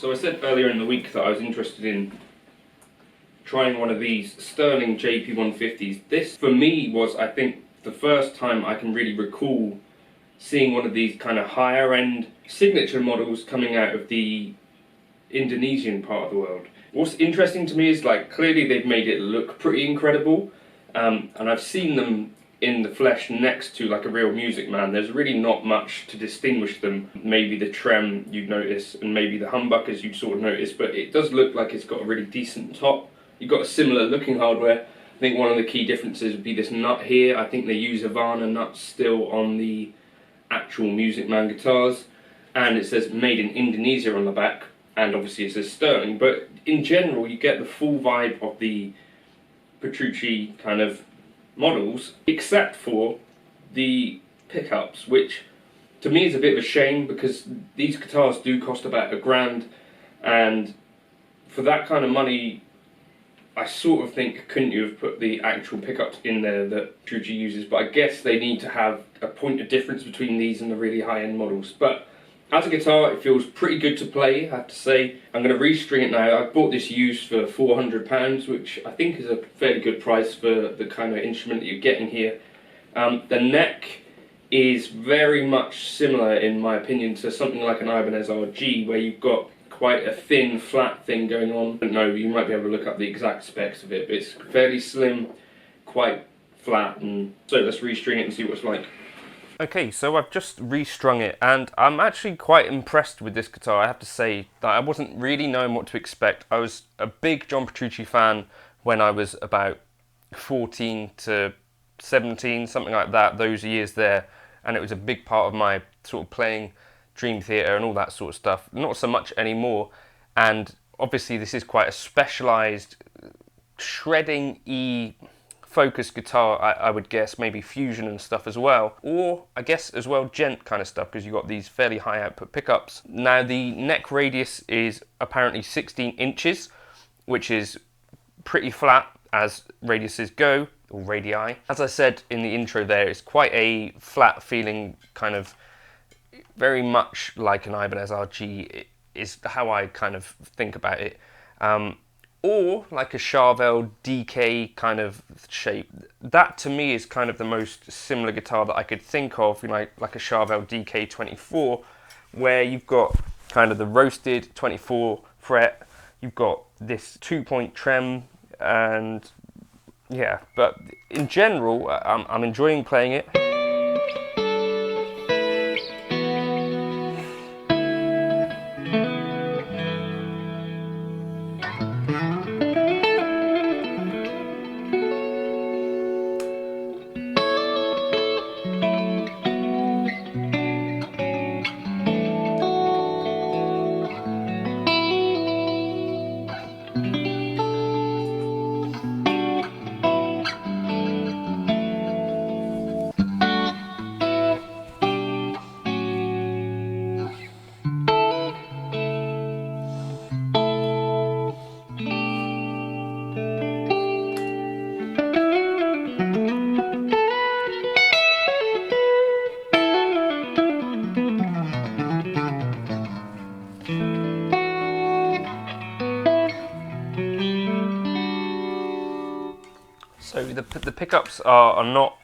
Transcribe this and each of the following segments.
So I said earlier in the week that I was interested in trying one of these Sterling JP150s. This, for me, was, I think, the first time I can really recall seeing one of these kind of higher end signature models coming out of the Indonesian part of the world. What's interesting to me is, like, clearly they've made it look pretty incredible, and I've seen them in the flesh next to like a real Music Man. There's really not much to distinguish them. Maybe the trem you'd notice, and maybe the humbuckers you'd sort of notice, but it does look like it's got a really decent top. You've got a similar looking hardware. I think one of the key differences would be this nut here. I think they use Havana nuts still on the actual Music Man guitars, and it says made in Indonesia on the back, and obviously it says Sterling, but in general you get the full vibe of the Petrucci kind of models, except for the pickups, which to me is a bit of a shame because these guitars do cost about £1,000, and for that kind of money I sort of think, couldn't you have put the actual pickups in there that Petrucci uses? But I guess they need to have a point of difference between these and the really high-end models. But as a guitar, it feels pretty good to play, I have to say. I'm going to restring it now. I bought this used for £400, which I think is a fairly good price for the kind of instrument that you're getting here. The neck is very much similar, in my opinion, to something like an Ibanez RG, where you've got quite a thin, flat thing going on. I don't know, you might be able to look up the exact specs of it, but it's fairly slim, quite flat, and so let's restring it and see what it's like. Okay, so I've just restrung it, and I'm actually quite impressed with this guitar. I have to say that I wasn't really knowing what to expect. I was a big John Petrucci fan when I was about 14 to 17, something like that, those years there, and it was a big part of my sort of playing Dream Theater and all that sort of stuff. Not so much anymore, and obviously this is quite a specialised shredding-y focused guitar, I would guess, maybe fusion and stuff as well, or I guess as well gent kind of stuff, because you've got these fairly high output pickups. Now the neck radius is apparently 16 inches, which is pretty flat as radiuses go, or radii. As I said in the intro there, it's quite a flat feeling, kind of very much like an Ibanez RG is how I kind of think about it. Or like a Charvel DK kind of shape. That to me is kind of the most similar guitar that I could think of, like a Charvel DK24, where you've got kind of the roasted 24 fret, you've got this 2-point trem, and yeah, but in general, I'm enjoying playing it. So the pickups are not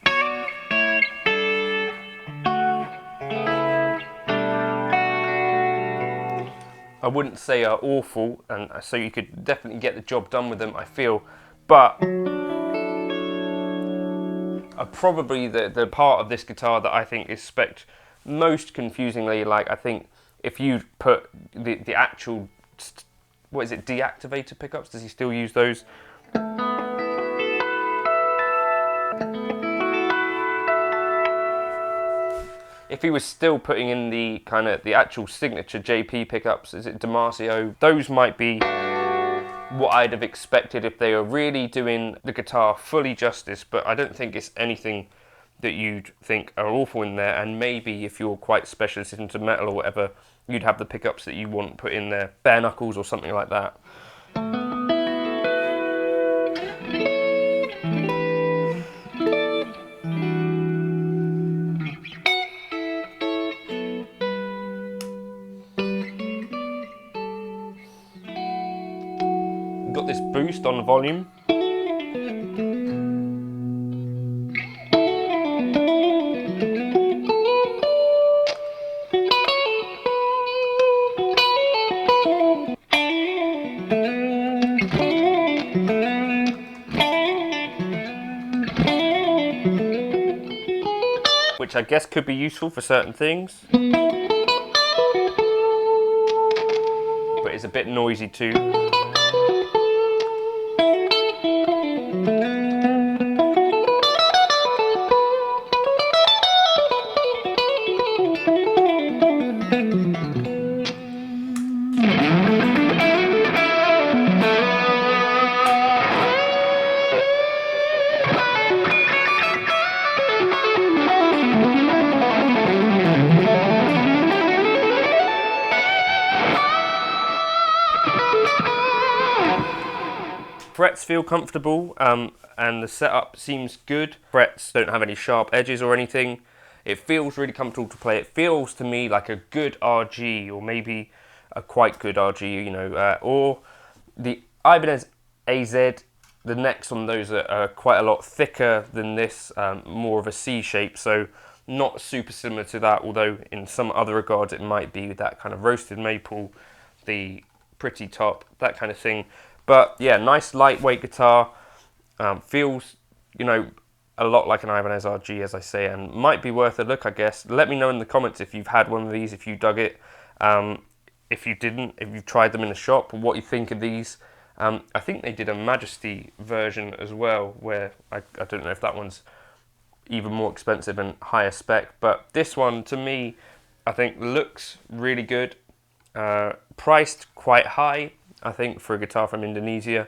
I wouldn't say are awful, and so you could definitely get the job done with them, I feel, but probably the part of this guitar that I think is spec'd most confusingly. Like, I think if you put the actual, what is it, deactivated pickups, does he still use those? If he was still putting in the kind of the actual signature JP pickups, is it Damasio? Those might be what I'd have expected if they were really doing the guitar fully justice, but I don't think it's anything that you'd think are awful in there, and maybe if you're quite specialist into metal or whatever, you'd have the pickups that you want put in there, bare knuckles or something like that. got this boost on the volume. Which I guess could be useful for certain things. But it's a bit noisy too. Frets feel comfortable, and the setup seems good. Frets don't have any sharp edges or anything. It feels really comfortable to play. It feels to me like a good RG, or maybe a quite good RG, you know, or the Ibanez AZ. The necks on those are quite a lot thicker than this, more of a C shape, so not super similar to that, although in some other regards it might be that kind of roasted maple, the pretty top, that kind of thing. But yeah, nice lightweight guitar, feels, you know, a lot like an Ibanez RG, as I say, and might be worth a look, I guess. Let me know in the comments if you've had one of these, if you dug it, if you didn't, if you've tried them in the shop, what you think of these. I think they did a Majesty version as well, where I don't know if that one's even more expensive and higher spec, but this one, to me, I think looks really good, priced quite high, I think, for a guitar from Indonesia,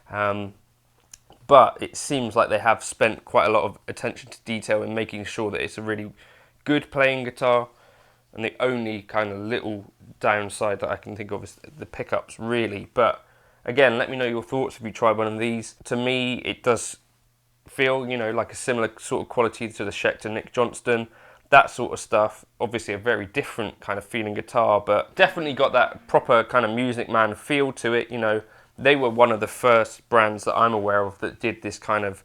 but it seems like they have spent quite a lot of attention to detail in making sure that it's a really good playing guitar. And the only kind of little downside that I can think of is the pickups, really. But again, let me know your thoughts if you tried one of these. To me, it does feel, you know, like a similar sort of quality to the Schecter Nick Johnston, that sort of stuff. Obviously a very different kind of feeling guitar, but definitely got that proper kind of Music Man feel to it. You know, they were one of the first brands that I'm aware of that did this kind of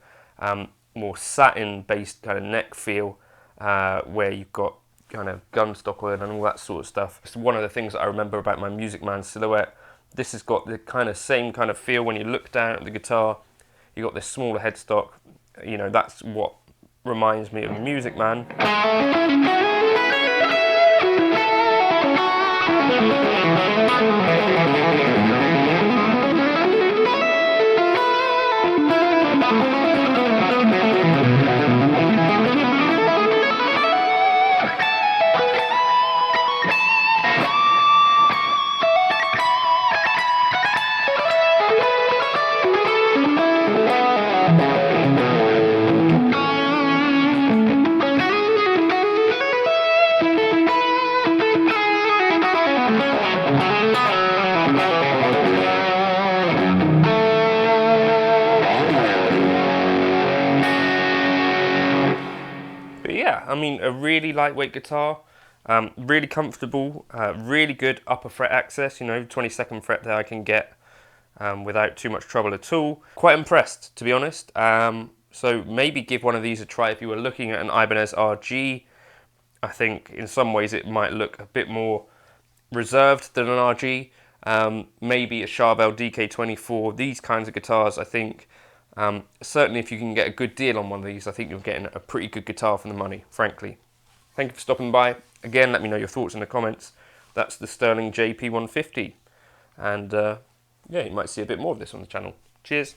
more satin based kind of neck feel, where you've got kind of gunstock oil and all that sort of stuff. It's one of the things that I remember about my Music Man silhouette. This has got the kind of same kind of feel when you look down at the guitar. You got this smaller headstock. You know, that's what reminds me of Music Man. Yeah, I mean, a really lightweight guitar, really comfortable, really good upper fret access, you know, 22nd fret there I can get without too much trouble at all. Quite impressed, to be honest. So maybe give one of these a try if you were looking at an Ibanez RG. I think in some ways it might look a bit more reserved than an RG. Maybe a Charvel DK24, these kinds of guitars, I think. Certainly if you can get a good deal on one of these, I think you're getting a pretty good guitar for the money, frankly. Thank you for stopping by. Again, let me know your thoughts in the comments. That's the Sterling JP150. And yeah, you might see a bit more of this on the channel. Cheers.